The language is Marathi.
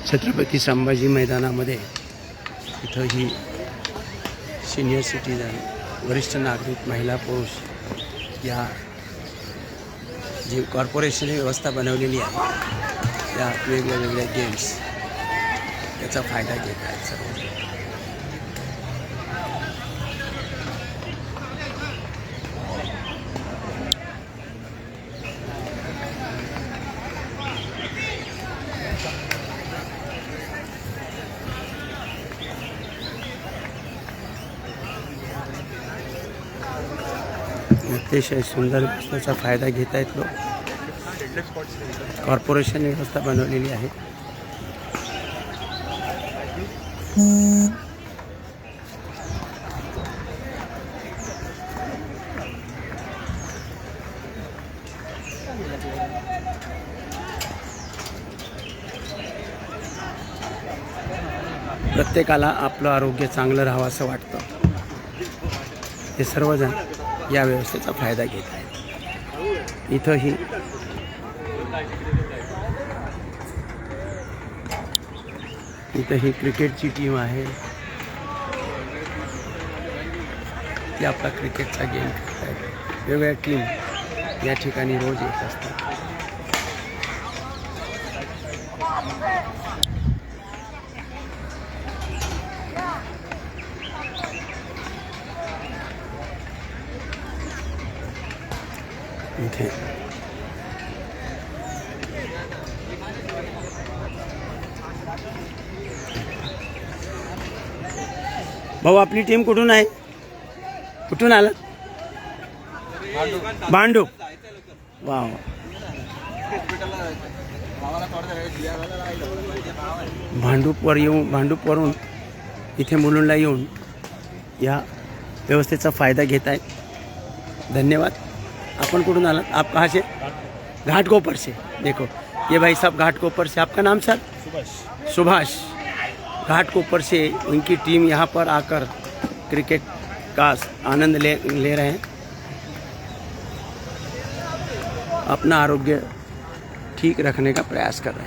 छत्रपती संभाजी मैदानामध्ये इथं ही सीनियर सिटीजन, वरिष्ठ नागरिक, महिला, पुरुष या जी कॉर्पोरेशनने व्यवस्था बनवलेली आहे त्या वेगवेगळ्या गेम्स याचा फायदा घेत आहेत सर्व. अतिशय सुंदर त्याचा फायदा घेत आहेत लोक. कॉर्पोरेशन व्यवस्था बनवलेली आहे. प्रत्येकाला आपलं आरोग्य चांगलं राहावं असं वाटतं. हे सर्वजण या व्यवस्थेचा फायदा घेत आहेत. इथंही क्रिकेटची टीम आहे. ती आपला क्रिकेटचा गेम खेळत आहेत. वेगवेगळ्या टीम या ठिकाणी रोज येत असतात. इथे भाऊ, आपली टीम कुठून आहे? कुठून आला? भांडूप. वा, भांडूपवरून इथे मुलुंडला येऊन या व्यवस्थेचा फायदा घेत आहेत. धन्यवाद. अपन कुठून आला? आप कहाँ से? घाटकोपर से. देखो ये भाई साहब घाटकोपर से. आपका नाम सर? सुभाष. घाटकोपर से उनकी टीम यहाँ पर आकर क्रिकेट का आनंद ले रहे हैं. अपना आरोग्य ठीक रखने का प्रयास कर रहे हैं.